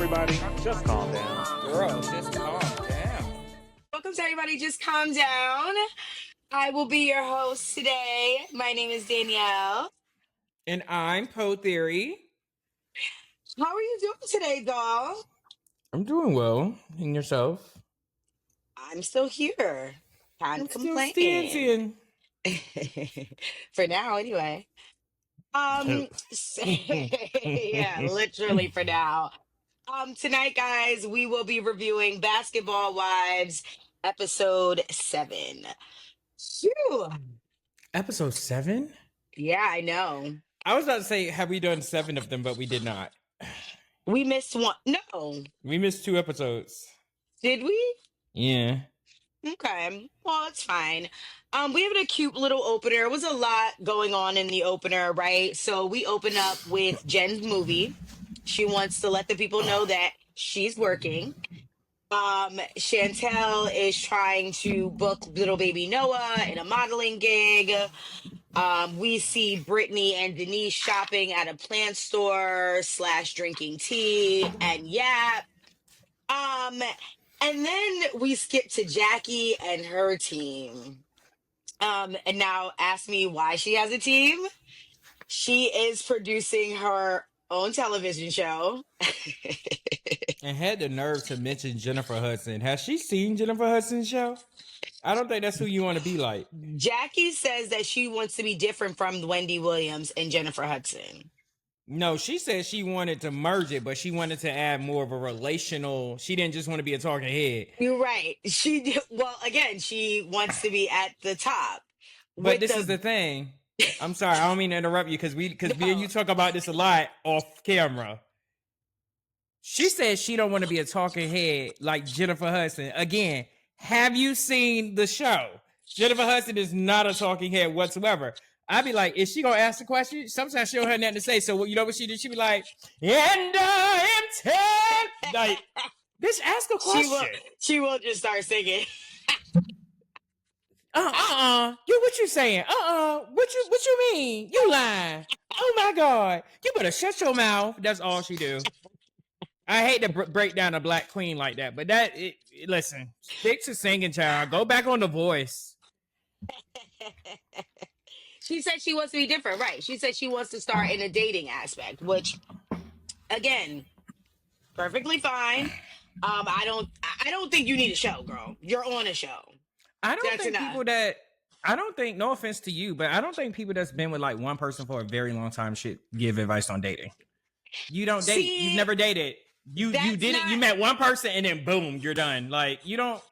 everybody, just calm down. Girl, just calm down. Welcome to everybody. Just calm down. I will be your host today. My name is Danielle. And I'm Poe Theory. How are you doing today, doll? I'm doing well. And yourself? I'm still here. Can't I'm complain. still standing. For now, anyway. Yeah, literally for now. Tonight, guys, we will be reviewing Basketball Wives, episode 7. Phew. Episode 7? Yeah, I know. I was about to say, have we done 7 of them, but we did not. We missed one. No. We missed 2 episodes. Did we? Yeah. Okay. Well, it's fine. We have a cute little opener. It was a lot going on in the opener, right? So we open up with Jen's movie. She wants to let the people know that she's working. Chantel is trying to book little baby Noah in a modeling gig. We see Brittany and Denise shopping at a plant store / drinking tea and yap. And then we skip to Jackie and her team. And now ask me why she has a team. She is producing her own television show. And had the nerve to mention Jennifer Hudson. Has she seen Jennifer Hudson's show? I don't think that's who you want to be like. Jackie says that she wants to be different from Wendy Williams and Jennifer Hudson. No, she said she wanted to merge it, but she wanted to add more of a relational. She didn't just want to be a talking head. You're right. Well, again, she wants to be at the top. But this is the thing. I'm sorry, I don't mean to interrupt you because me and you talk about this a lot off camera. She said she don't want to be a talking head like Jennifer Hudson. Again, have you seen the show? Jennifer Hudson is not a talking head whatsoever. I'd be like, is she gonna ask the question? Sometimes she don't have nothing to say. So you know what she did? She'd be like, and I am like, bitch, ask a question. She will just start singing. You what you saying? What you mean? You lying? Oh my God! You better shut your mouth. That's all she do. I hate to break down a black queen like that, but listen, stick to singing, child. Go back on The Voice. She said she wants to be different, right? She said she wants to start in a dating aspect, which, again, perfectly fine. I don't think you need a show, girl. You're on a show. I don't think, no offense to you, but I don't think people that's been with like one person for a very long time should give advice on dating. You don't date. You've never dated. You did it. You met one person and then boom, you're done. Like you don't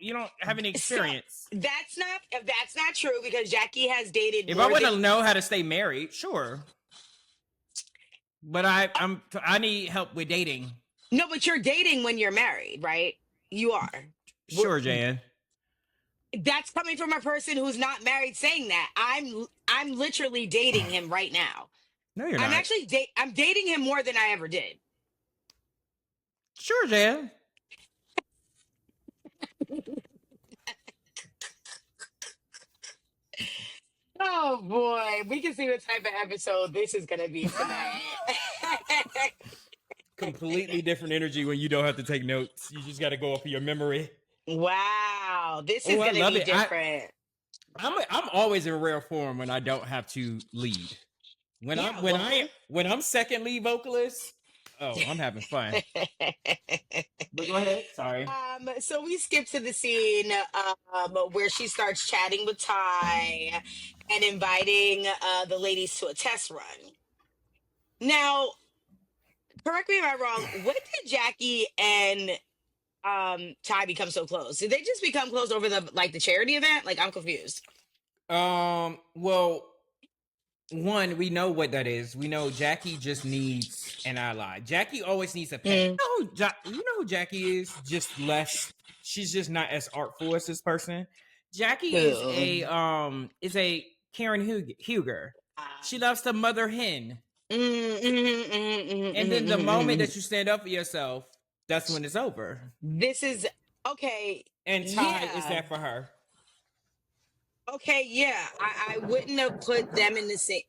have any experience. So that's not true because Jackie has dated. If I want to know how to stay married, sure. But I need help with dating. No, but you're dating when you're married, right? You are. Sure, Jan. That's coming from a person who's not married saying that. I'm literally dating him right now. No, you're not. I'm dating him more than I ever did. Sure, Jan. Oh boy, we can see what type of episode this is gonna be tonight. Completely different energy when you don't have to take notes. You just got to go off of your memory. Wow, this is gonna be different. I'm always in rare form when I don't have to lead. When I'm second lead vocalist, I'm having fun. But go ahead. Sorry. So we skip to the scene where she starts chatting with Ty and inviting the ladies to a test run. Now, correct me if I'm wrong. When did Jackie and Ty become so close? Did they just become close over the charity event? Like, I'm confused. Well, one, we know what that is. We know Jackie just needs an ally. Jackie always needs a pet. You know who Jackie is? Just less. She's just not as artful as this person. Jackie is a Karen Huger. She loves to mother hen. And then the moment that you stand up for yourself, that's when it's over. This is okay. And Ty is that for her. Okay, yeah. I wouldn't have put them in the same.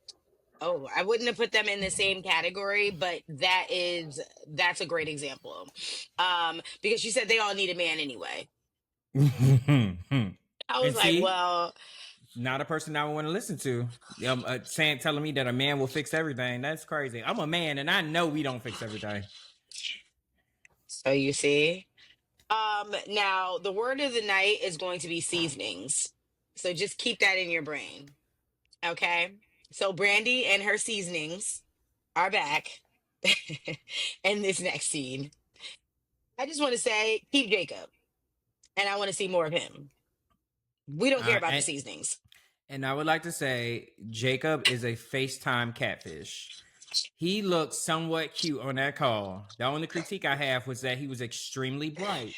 Oh, I wouldn't have put them in the same category, but that's a great example. Because she said they all need a man anyway. I was And like, see, well, not a person I would want to listen to. Telling me that a man will fix everything. That's crazy. I'm a man, and I know we don't fix everything. so you see. Now the word of the night is going to be seasonings. So just keep that in your brain. Okay. So Brandy and her seasonings are back in this next scene. I just want to say, keep Jacob, and I want to see more of him. We don't care about the And, seasonings. and I would like to say, Jacob is a FaceTime catfish. He looked somewhat cute on that call. The only critique I have was that he was extremely bright.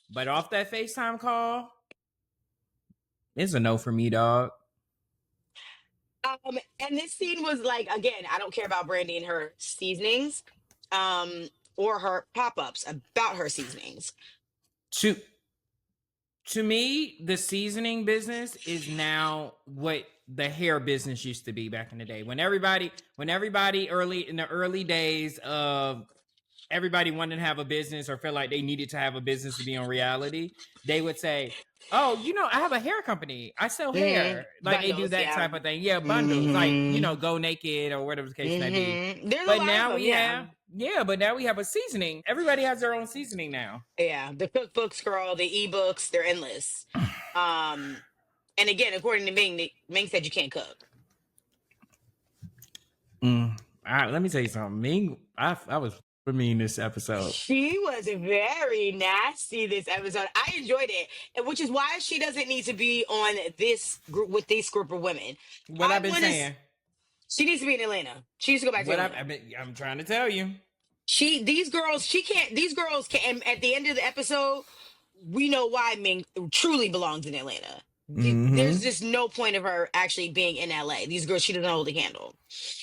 But off that FaceTime call, it's a no for me, dog. And this scene was like, again, I don't care about Brandy and her seasonings, or her pop-ups about her seasonings. To me, the seasoning business is now what the hair business used to be back in the day. When everybody early in the early days of everybody wanted to have a business or felt like they needed to have a business to be on reality, they would say, "Oh, I have a hair company. I sell hair." Like they do Bundles, that yeah. type of thing. Yeah, bundles. Like, Go Naked or whatever the case may be. There's But a lot now of them, we have but now we have a seasoning. Everybody has their own seasoning now. yeah. The cookbooks, girl, the ebooks, they're endless. And again, according to Ming said you can't cook. All right, let me tell you something. Ming, I was mean this episode. She was very nasty this episode. I enjoyed it, and which is why she doesn't need to be on this group with this group of women. What I've been saying. She needs to be in Atlanta. She needs to go back to Atlanta. I'm trying to tell you. These girls can, and at the end of the episode, we know why Ming truly belongs in Atlanta. There's just no point of her actually being in LA. These girls, she doesn't hold a candle.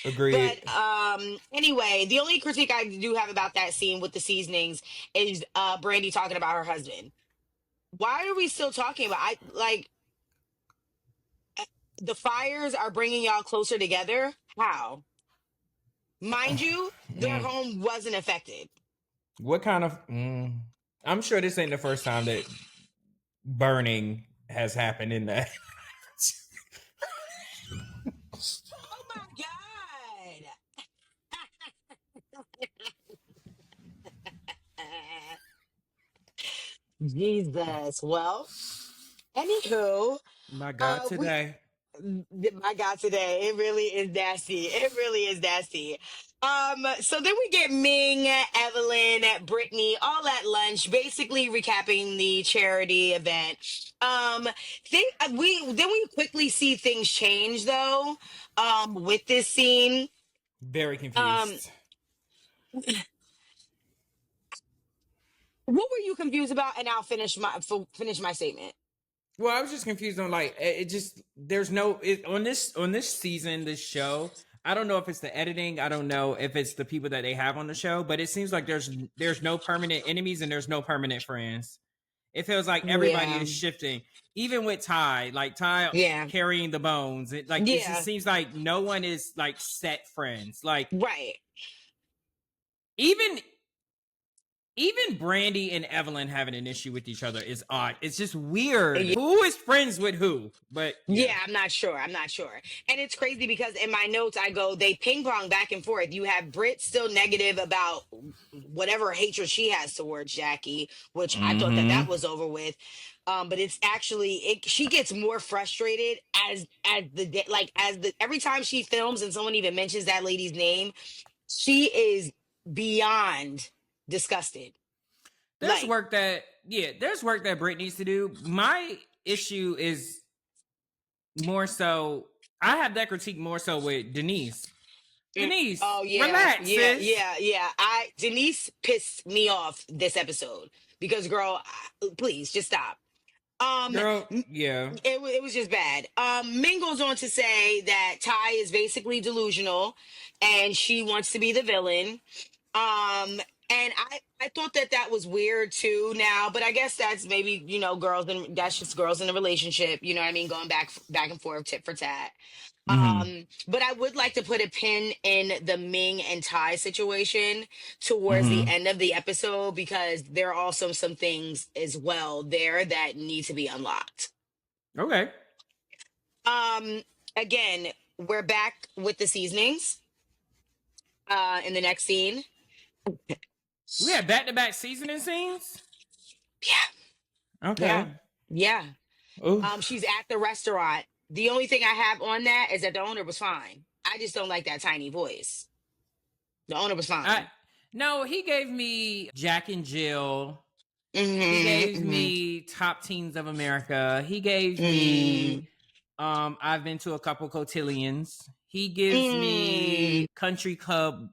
Agreed. But anyway, the only critique I do have about that scene with the seasonings is Brandy talking about her husband. Why are we still talking about? The fires are bringing y'all closer together. How? Mind you, their home wasn't affected. What kind of? I'm sure this ain't the first time that burning has happened in that. Oh my god. Jesus. Well, anywho, My God, today. my God, today it really is nasty. It really is nasty. So then we get Ming, Evelyn, Brittany, all at lunch, basically recapping the charity event. We quickly see things change though. With this scene, Very confused. What were you confused about? And I'll finish my statement. Well, I was just confused on there's no on this season, this show. I don't know if it's the editing. I don't know if it's the people that they have on the show, but it seems like there's no permanent enemies and there's no permanent friends. It feels like everybody is shifting, even with Ty. Like Ty carrying the bones. It just seems like no one is like set friends. Like right. Even Brandi and Evelyn having an issue with each other is odd. It's just weird. Yeah. Who is friends with who? But yeah, I'm not sure. And it's crazy because in my notes I go, they ping pong back and forth. You have Britt still negative about whatever hatred she has towards Jackie, which I thought that was over with. But it's actually she gets more frustrated as every time she films and someone even mentions that lady's name, she is beyond disgusted. There's work that Britt needs to do. My issue is more so, I have that critique more so with Denise. Denise, oh yeah, relax, yeah, sis. yeah. Denise pissed me off this episode because, girl, please just stop. Girl, yeah, it was just bad. Ming goes on to say that Ty is basically delusional, and she wants to be the villain. And I thought that was weird too now, but I guess that's maybe, girls, and that's just girls in a relationship, you know what I mean? Going back and forth, tit for tat. Mm-hmm. But I would like to put a pin in the Ming and Tai situation towards the Mm-hmm. end of the episode, because there are also some things as well there that need to be unlocked. Okay. Um, Again, we're back with the seasonings in the next scene. We had back-to-back seasoning scenes. Yeah, Okay. yeah. Ooh. She's at the restaurant. The only thing I have on that is that the owner was fine. I just don't like that tiny voice. The owner was fine. No, he gave me Jack and Jill. He Mm-hmm, gave mm-hmm, me Top Teens of America. He gave mm, me I've been to a couple cotillions. He gives mm, me Country Club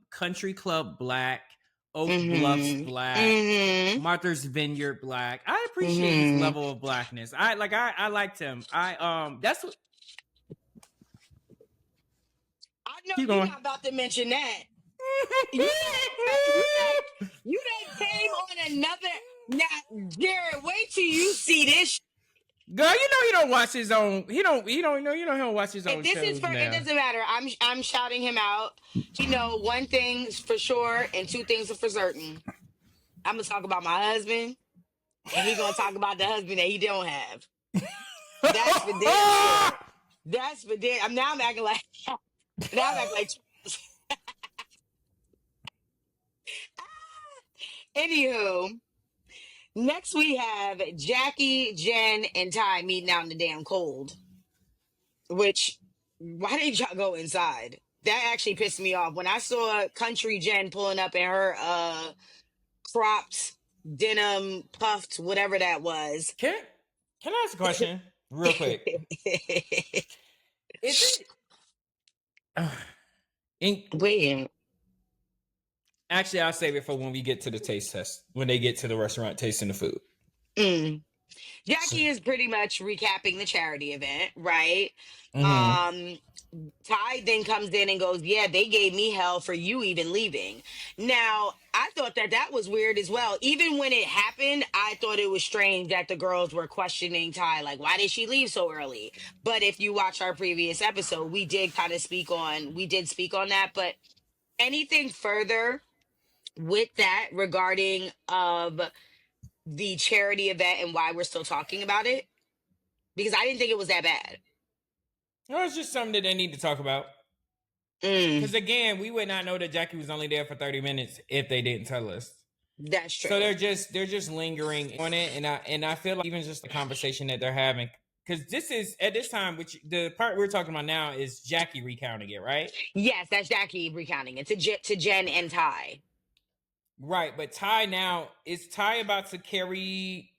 Black, Oak Bluffs mm-hmm, Black, mm-hmm, Martha's Vineyard Black. I appreciate his mm-hmm. level of blackness. I liked him. That's what. I know Keep you're going. not about to mention that. You done came on another. Now, Jared, wait till you see this. Girl, you know he don't watch his own. He don't know. You know he don't watch his If own this is shows for, it now. doesn't matter. I'm shouting him out. One thing for sure, and two things are for certain. I'm gonna talk about my husband, and he gonna talk about the husband that he don't have. That's for damn sure. That's for damn. I'm acting like. Now I'm acting like. Anywho, next we have Jackie, Jen, and Ty meeting out in the damn cold. Which, why did y'all go inside? That actually pissed me off when I saw Country Jen pulling up in her cropped denim puffed whatever that was. Can I ask a question real quick? Is it? Wait. Actually, I'll save it for when we get to the taste test. When they get to the restaurant tasting the food. Mm. Jackie is pretty much recapping the charity event, right? Mm-hmm. Ty then comes in and goes, "Yeah, they gave me hell for you even leaving." Now, I thought that was weird as well. Even when it happened, I thought it was strange that the girls were questioning Ty, like, why did she leave so early? But if you watch our previous episode, we did speak on that. But anything further with that regarding of the charity event and why we're still talking about it? Because I didn't think it was that bad. No, it's just something that they need to talk about. Because again, we would not know that Jackie was only there for 30 minutes if they didn't tell us. That's true. So they're just lingering on it, and I feel like even just the conversation that they're having, because this is at this time, which the part we're talking about now is Jackie recounting it, right? Yes, that's Jackie recounting it to Jen and Ty. Right, but Ty now is Ty about to carry.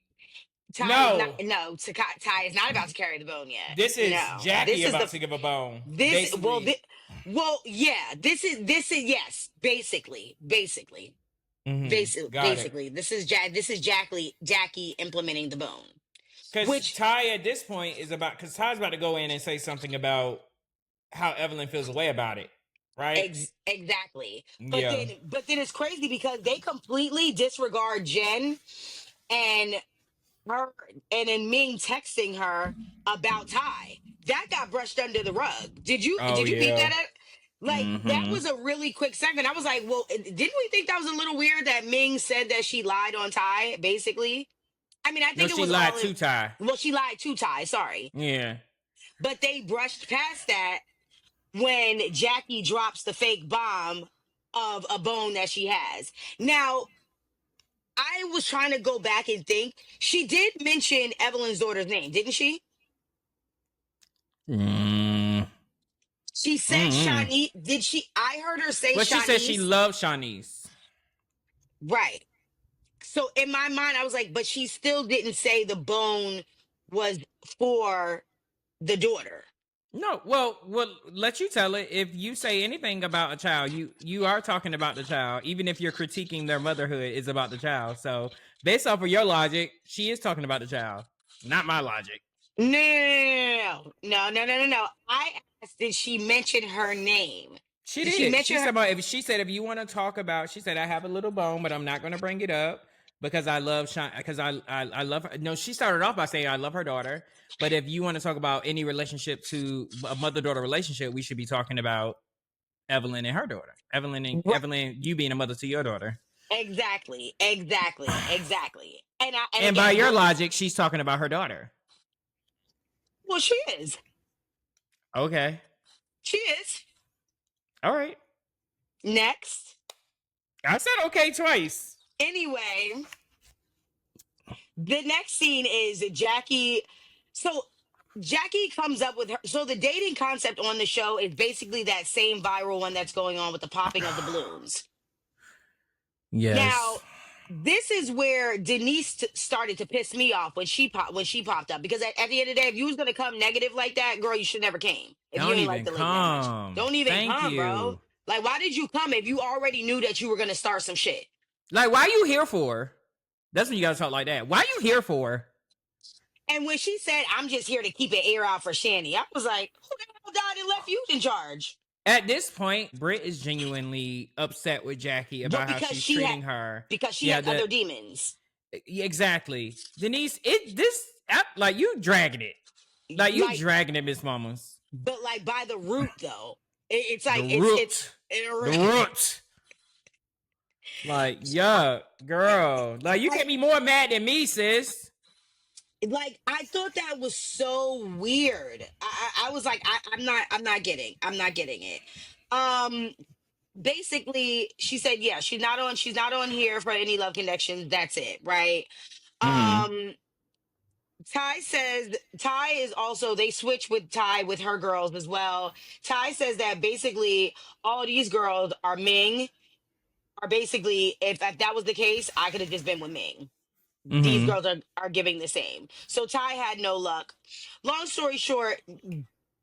Ty No, Ty is not about to carry the bone yet. this is No. Jackie about to give a bone. This Basically. yeah. This is yes. Basically. Mm-hmm. Basically, this is Jackie implementing the bone. Because Ty at this point is because Ty's about to go in and say something about how Evelyn feels away about it, right? Exactly. But then it's crazy because they completely disregard Jen and her, and then Ming texting her about Ty. That got brushed under the rug. Did you beat that up? Like, that was a really quick segment. I was like, well, didn't we think that was a little weird that Ming said that she lied on Ty, basically? I mean, I think she lied to Ty. Well, she lied to Ty, sorry. Yeah. But they brushed past that when Jackie drops the fake bomb of a bone that she has. Now, I was trying to go back and think. She did mention Evelyn's daughter's name, didn't she? She said Shanice. Did she? I heard her say Shanice. She said she loved Shanice. Right. So in my mind, I was like, but she still didn't say the bone was for the daughter. No, well, let you tell it. If you say anything about a child, you are talking about the child, even if you're critiquing their motherhood, is about the child. So based off of your logic, she is talking about the child, not my logic. No. I asked, did she mention her name? She Did she did. mention She said her? about if you want to talk about, she said I have a little bone, but I'm not going to bring it up because I love because I love her. No, she started off by saying I love her daughter, but if you want to talk about any relationship to a mother daughter relationship, we should be talking about Evelyn and her daughter. Evelyn, you being a mother to your daughter. Exactly. And And by again, your logic, she's talking about her daughter. well, she is. Okay. She is. All right. Next. I said okay twice. Anyway, the next scene is Jackie. So Jackie comes up with her. So the dating concept on the show is basically that same viral one that's going on with the popping of the balloons. Now, Yes. this is where Denise started to piss me off when she popped up, because at the end of the day, if you was gonna come negative like that, girl, you should never came. If you Don't ain't like even the lady that much, come. don't even Thank come, bro. you. Like, why did you come if you already knew that you were gonna start some shit? Like, why you here for? That's when you gotta talk like that. Why you here for? And when she said, "I'm just here to keep an ear out for Shanny," I was like, who the hell died and left you in charge? At this point, Britt is genuinely upset with Jackie about how she's treating her. Because she had other demons. Exactly. Denise, like you dragging it. Like you dragging it, Miss Mamas. But like by the root though. It's like the root. Like, yeah, girl. Like you get me more mad than me, sis. Like, I thought that was so weird. I was like, I'm not getting it. Basically, she said, yeah, she's not on here for any love connections. That's it, right? Ty says Ty is also, they switch with Ty with her girls as well. Ty says that basically all these girls are Ming, are basically, if that was the case, I could have just been with Ming. These girls are giving the same. So Ty had no luck. Long story short,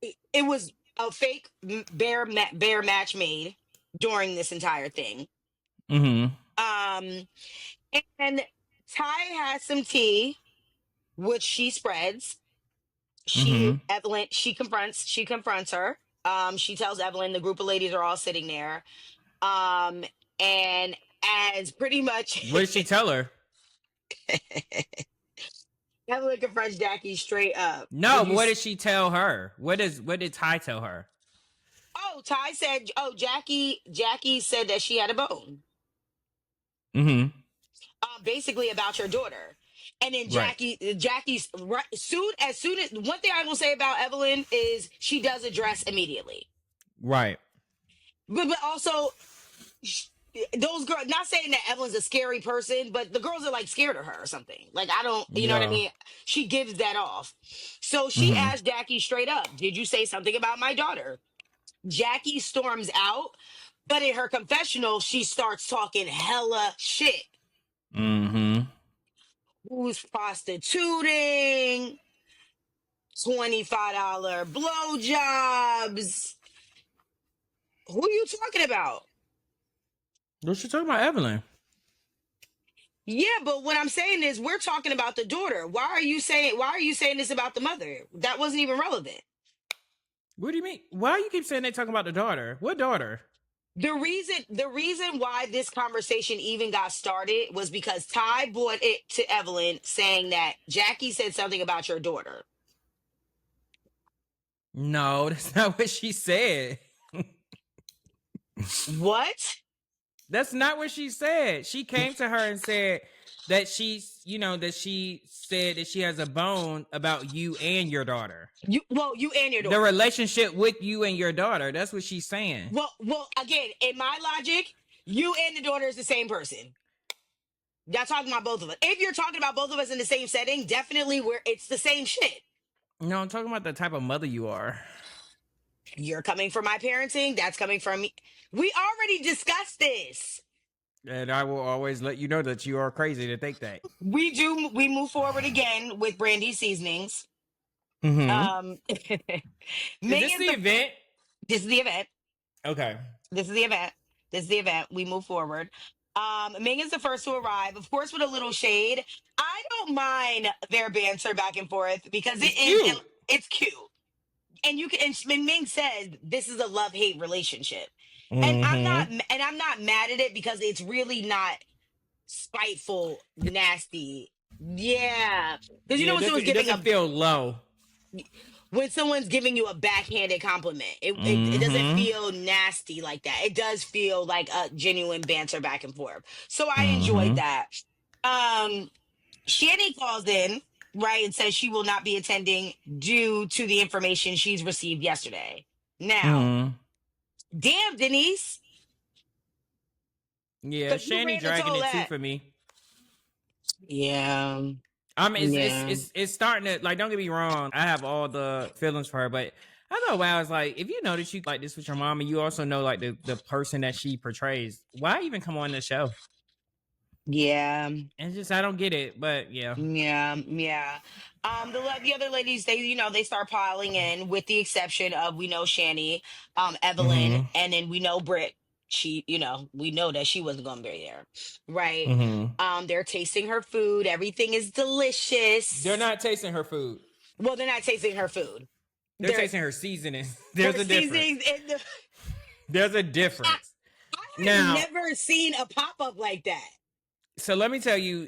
it was a fake bear match made during this entire thing. And Ty has some tea, which she spreads. Evelyn, she confronts her. She tells Evelyn the group of ladies are all sitting there. And as pretty much what did she tell her? Evelyn confronts Jackie straight up. No, what did she tell her? What did Ty tell her? Oh, Ty said, Jackie said that she had a bone. Basically about your daughter. And then Jackie's right, soon as one thing I will say about Evelyn is she does address immediately. Right. But also those girls, not saying that Evelyn's a scary person, but the girls are like scared of her or something. Like, I don't, you know what I mean? She gives that off. So she asked Jackie straight up, did you say something about my daughter? Jackie storms out, but in her confessional, she starts talking hella shit. Who's prostituting? $25 blowjobs. Who are you talking about? What's she talking about, Evelyn? Yeah, but what I'm saying is we're talking about the daughter. Why are you saying this about the mother? That wasn't even relevant. What do you mean? Why you keep saying they talking about the daughter? What daughter? The reason why this conversation even got started was because Ty brought it to Evelyn saying that Jackie said something about your daughter. No, that's not what she said. What? That's not what she said. She came to her and said that she said that she has a bone about you and your daughter. You and your daughter. The relationship with you and your daughter. That's what she's saying. Well, again, in my logic, you and the daughter is the same person. Y'all talking about both of us. If you're talking about both of us in the same setting, definitely it's the same shit. No, I'm talking about the type of mother you are. You're coming from my parenting. That's coming from me. We already discussed this. And I will always let you know that you are crazy to think that. We move forward again with Brandi Seasonings. Is this the event? This is the event. Okay. This is the event. We move forward. Ming is the first to arrive, of course, with a little shade. I don't mind their banter back and forth because it's cute. And and Ming says this is a love-hate relationship. And I'm Mm-hmm. not mad at it because it's really not spiteful, nasty. Yeah. Because you know Yeah, when someone's it giving doesn't a feel low. when someone's giving you a backhanded compliment, it doesn't Mm-hmm. feel nasty like that. It does feel like a genuine banter back and forth. So I enjoyed Mm-hmm. that. Um Shanny calls in, right, and says she will not be attending due to the information she's received yesterday. Now, Mm-hmm. damn, Denise, Yeah, because you Shanny ran and dragging told it too that. for me. Yeah, I mean, yeah, it's starting to, like. Don't get me wrong. I have all the feelings for her, but I know why I was like, if you know that you like this with your mom, and you also know like the person that she portrays, why even come on the show? yeah. It's just I don't get it. But yeah. Yeah, yeah. The other ladies, they start piling in, with the exception of, we know Shani, Evelyn, Mm-hmm. and then we know Britt. She, we know that she wasn't going to be there, right? Mm-hmm. They're tasting her food. Everything is They're delicious. not tasting her food. Well, they're not tasting her food. They're They're tasting her seasoning. her There's a difference. seasonings. There's a I, difference. I have Now, never seen a pop up like that. so let me tell you,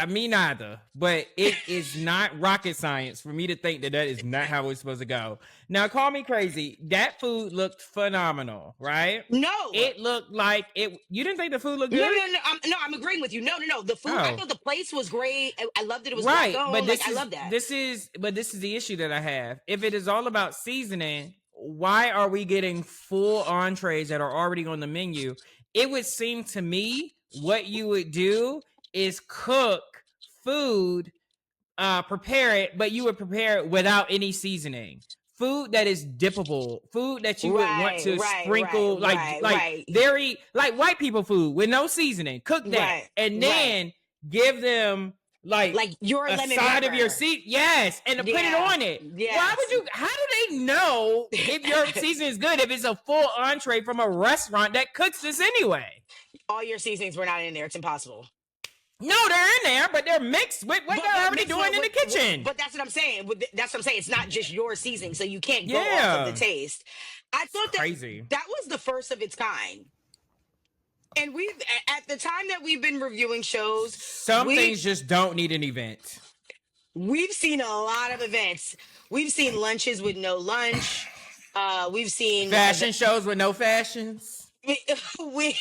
me neither, but it is not rocket science for me to think that is not how it's supposed to go. Now, call me crazy. That food looked phenomenal, right? No. It looked like it. You didn't think the food looked No, good? no, no. I'm agreeing with you. No, no, no. The food. I Oh, thought the place was great. I loved it. It was black right. But owned. Like, I love that. this is the issue that I have. If it is all about seasoning, why are we getting full entrees that are already on the menu? It would seem to me what you would do is cook food, prepare it, but you would prepare it without any seasoning. Food that is dippable, food that you would want Right, to right, right, sprinkle, right, right, very like white people food with no seasoning. Cook that, right, and right. then give them like Like your a lemon side of your pepper. seat, yes, and to put it Yeah. on it. Why would Yes. you? How do they know if your seasoning is good if it's a full entree from a restaurant that cooks this anyway? All your seasonings were not in there. It's impossible. No, they're in there, but they're mixed with what But they're they're already mixed doing in the kitchen. But that's what I'm saying. That's what I'm saying. It's not just your seasoning, so you can't go off of the Yeah, taste. I it's thought that crazy. that was the first of its kind. And at the time that we've been reviewing shows, Some we things just don't need an event. we've seen a lot of events. We've seen lunches with no lunch. We've seen Fashion shows with no fashions. we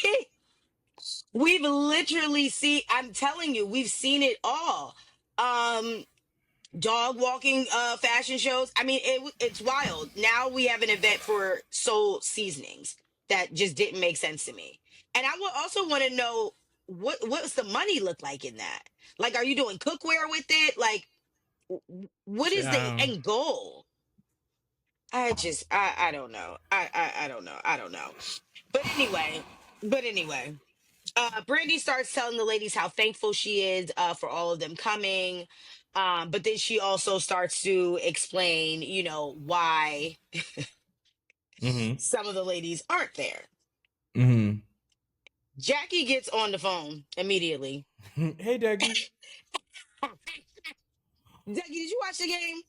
we've literally seen. I'm telling you, we've seen it all. Um, Dog walking fashion shows. I mean, it's wild. Now we have an event for soul seasonings that just didn't make sense to me. And I would also want to know what's the money look like in that? Like, are you doing cookware with it? Like, what is the Um, end goal? I don't know. I don't know. I don't know. But anyway, Brandi starts telling the ladies how thankful she is for all of them coming. But then she also starts to explain, why mm-hmm. some of the ladies aren't there. Mm-hmm. Jackie gets on the phone immediately. Hey, Dougie. Jackie, did you watch the game?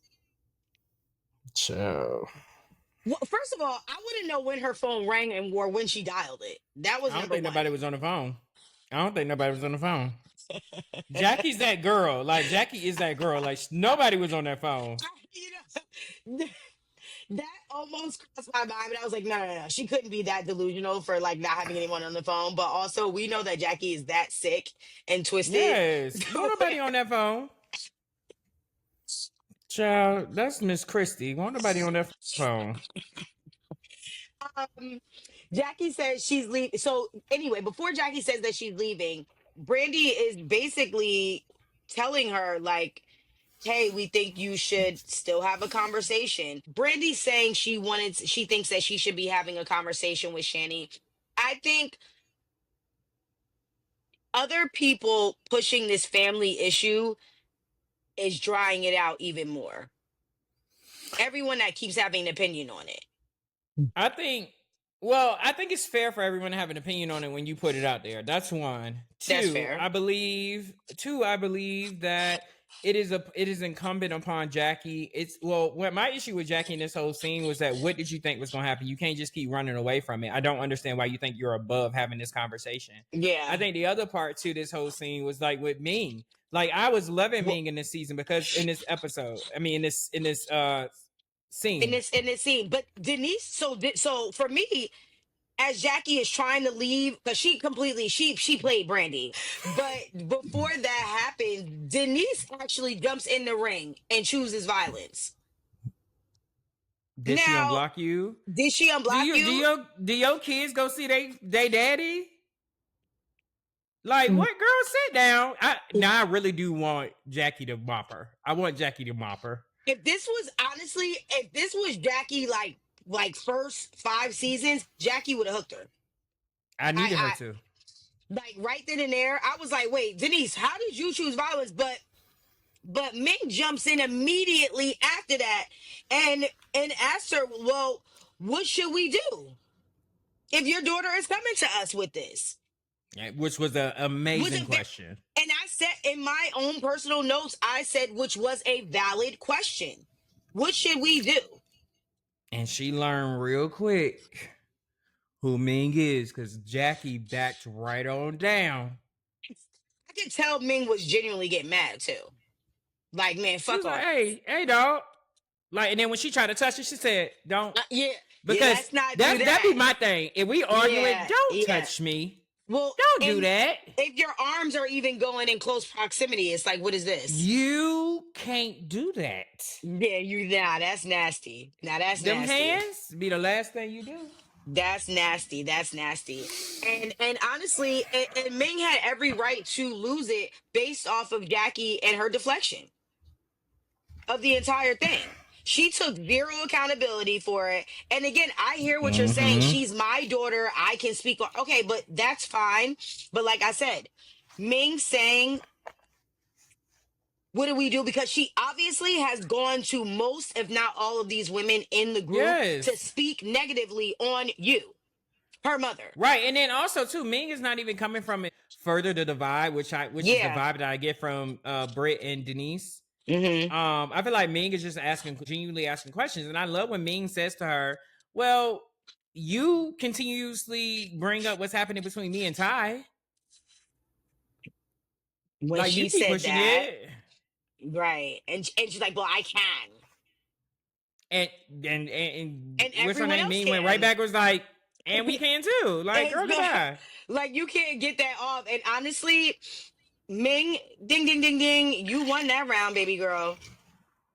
So Well, first of all, I want to know when her phone rang or when she dialed it. That was I don't number think one. nobody was on the phone. I don't think nobody was on the phone. Jackie's that girl. Like Jackie is that girl. Like nobody was on that phone. That almost crossed my mind, but I was like, no, no, no. She couldn't be that delusional for like not having anyone on the phone. But also, we know that Jackie is that sick and twisted. Yes, won't nobody on that phone. Child, that's Miss Christie. Won't nobody on that phone. um, Jackie says she's leaving. So anyway, before Jackie says that she's leaving, Brandi is basically telling her like, hey, we think you should still have a conversation. Brandy's saying she thinks that she should be having a conversation with Shani. I think other people pushing this family issue is drying it out even more. Everyone that keeps having an opinion on it. I think it's fair for everyone to have an opinion on it when you put it out there. That's one. That's fair. I believe that it is incumbent upon Jackie. What my issue with Jackie in this whole scene was that what did you think was going to happen? You can't just keep running away from it. I don't understand why you think you're above having this conversation. Yeah. I think the other part to this whole scene was like with Ming. Like I was loving Ming in this season because in this episode, I mean in this scene. In this scene. But Denise, so for me, as Jackie is trying to leave, because she played Brandi. But before that happened, Denise actually jumps in the ring and chooses violence. Did she unblock you? Did she unblock you? Do your kids go see they daddy? Like, what, girl, sit down. I really do want Jackie to mop her. I want Jackie to mop her. If this was Jackie like first 5 seasons, Jackie would have hooked her. I needed her to. Like right then and there, I was like, wait, Denise, how did you choose violence? But Ming jumps in immediately after that and asks her, well, what should we do if your daughter is coming to us with this? Yeah, which was an amazing question. And I said in my own personal notes, I said, which was a valid question. What should we do? And she learned real quick who Ming is because Jackie backed right on down. I could tell Ming was genuinely getting mad too. Like, man, fuck off. Like, hey, dog. Like, and then when she tried to touch it, she said, don't. Yeah. Because let's not do that. That'd be my thing. If we arguing, don't touch me. Well, don't do that. If your arms are even going in close proximity, it's like, what is this? You can't do that. Yeah, that's nasty. Now that's them nasty. hands be the last thing you do. That's nasty. That's nasty. And honestly, and Ming had every right to lose it based off of Jackie and her deflection of the entire thing. She took zero accountability for it. And again, I hear what you're saying. She's my daughter. I can speak on. Okay, but that's fine. But like I said, Ming saying, what do we do? Because she obviously has gone to most, if not all of these women in the group to speak negatively on you, her mother. Right. And then also too, Ming is not even coming from it further the divide, which is the vibe that I get from Britt and Denise. I feel like Ming is just genuinely asking questions. And I love when Ming says to her, well, you continuously bring up what's happening between me and Ty. When like she you keep said pushing that, it. Right. And she's like, well, I can. And what's her name? Ming went right back, was like, and we can too. Like, girl, goodbye. Like, you can't get that off. And honestly, Ming, ding, ding, ding, ding. You won that round, baby girl.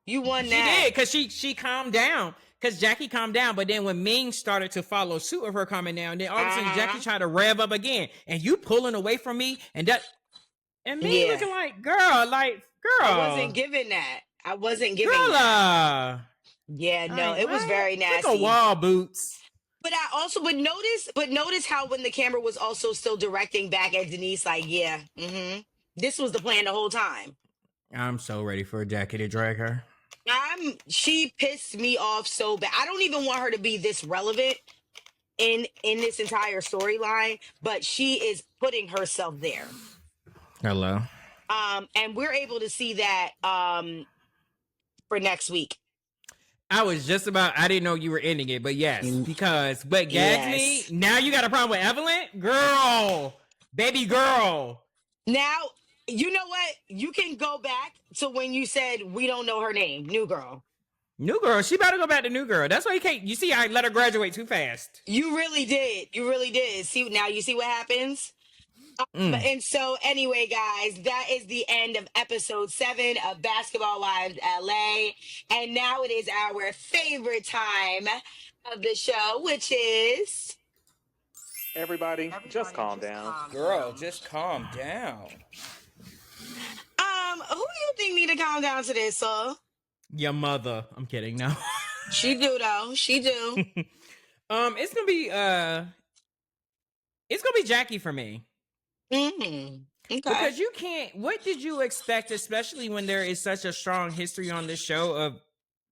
You won that. She did, because she calmed down. Because Jackie calmed down. But then when Ming started to follow suit of her calming down, then all of a sudden Jackie tried to rev up again. And you pulling away from me. And Ming looking like, girl. I wasn't giving that. I wasn't giving that. Yeah, no, it was very nasty. Like a wall boots. But notice how when the camera was also still directing back at Denise, like, this was the plan the whole time. I'm so ready for Jackie to drag her. She pissed me off so bad. I don't even want her to be this relevant in this entire storyline, but she is putting herself there. Hello. And we're able to see that for next week. I was just I didn't know you were ending it, but yes, but Gadsby, now you got a problem with Evelyn? Girl, baby girl. Now, you know what? You can go back to when you said we don't know her name, New Girl. New Girl, she better go back to New Girl. That's why you see, I let her graduate too fast. You really did. See, now you see what happens? And so anyway, guys, that is the end of episode 7 of Basketball Wives LA. And now it is our favorite time of the show, which is... Everybody just calm down. Girl, just calm down. Who do you think need to calm down to this, sir? Your mother. I'm kidding, no. She do, though. She do. It's gonna be Jackie for me. Okay. Because you can't. What did you expect, especially when there is such a strong history on this show of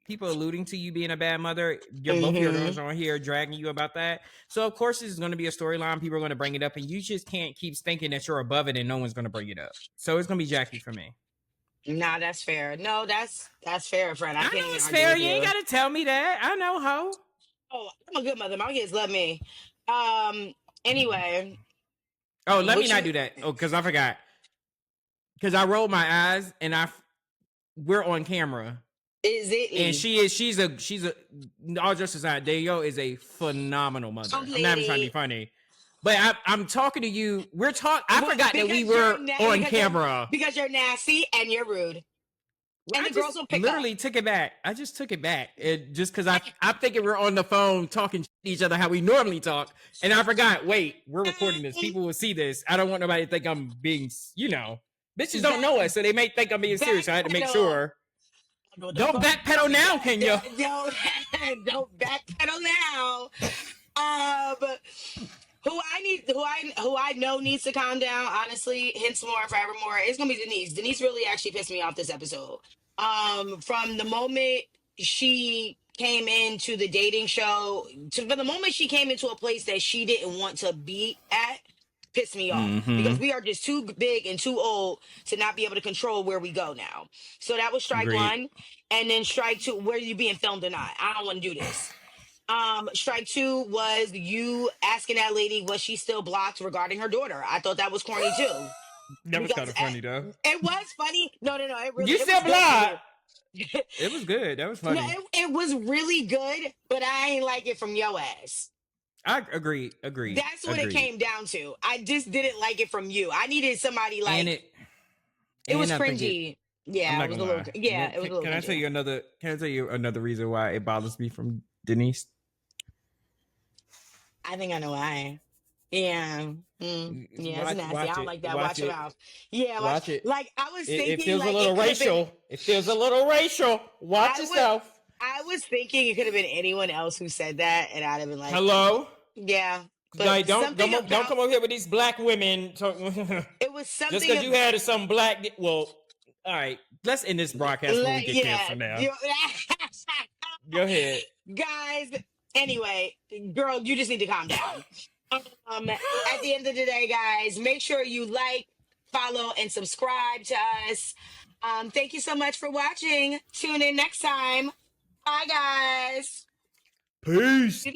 people alluding to you being a bad mother? Both your girls are on here dragging you about that. So of course, this is going to be a storyline. People are going to bring it up, and you just can't keep thinking that you're above it and no one's going to bring it up. So it's going to be Jackie for me. Nah, that's fair. No, that's fair, friend. I I can't know even it's argue fair. with You ain't you. gotta tell me that. I know, ho. Oh, I'm a good mother. My kids love me. Anyway, Oh, let me what not you do that. Oh, because I forgot. Because I rolled my eyes and we're on camera. is it? And she's a all just aside, Dayo is a phenomenal mother. I'm not even trying to be funny. But I'm talking to you. I forgot that we were on camera. Because you're nasty and you're rude. And I the just girls will pick literally up. took it back. I just took it back. Just because I'm thinking we're on the phone talking to each other how we normally talk. And I forgot, wait, we're recording this. People will see this. I don't want nobody to think I'm being, bitches don't know us. So they may think I'm being serious. So I had to make sure. Don't backpedal now, Kenya. Don't backpedal now. Who I know needs to calm down, honestly, henceforth, forevermore, it's gonna be Denise. Denise really actually pissed me off this episode. From the moment she came into the dating show, from the moment she came into a place that she didn't want to be at, pissed me off because we are just too big and too old to not be able to control where we go now. So that was strike Agreed. one. And then strike two, where you being filmed or not. I don't want to do this. Strike two was you asking that lady was she still blocked regarding her daughter. I thought that was corny too. That was kind of funny though. It was funny. No, it really You it still was good blocked. It was good. That was funny. No, it was really good, but I ain't like it from your ass. I agree. That's what it came down to. I just didn't like it from you. I needed somebody like and it was I think cringy. Yeah, it was a little. Yeah, it was a little. Can I tell you another? Can I tell you another reason why it bothers me from Denise? I think I know why. Yeah. Yeah, it's nasty. I don't like that. Watch your mouth. Yeah, watch it. Like I was thinking, it feels like, a little racial. It feels a little racial. Watch yourself. I was thinking it could have been anyone else who said that, and I'd have been like, "Hello." Yeah. But like, don't come over here with these black women. It was something just because you had some black. Well, all right. Let's end this broadcast before we get canceled now. Go ahead, guys. Anyway, girl, you just need to calm down. At the end of the day, guys, make sure you like, follow, and subscribe to us. Thank you so much for watching. Tune in next time. Bye, guys. Peace.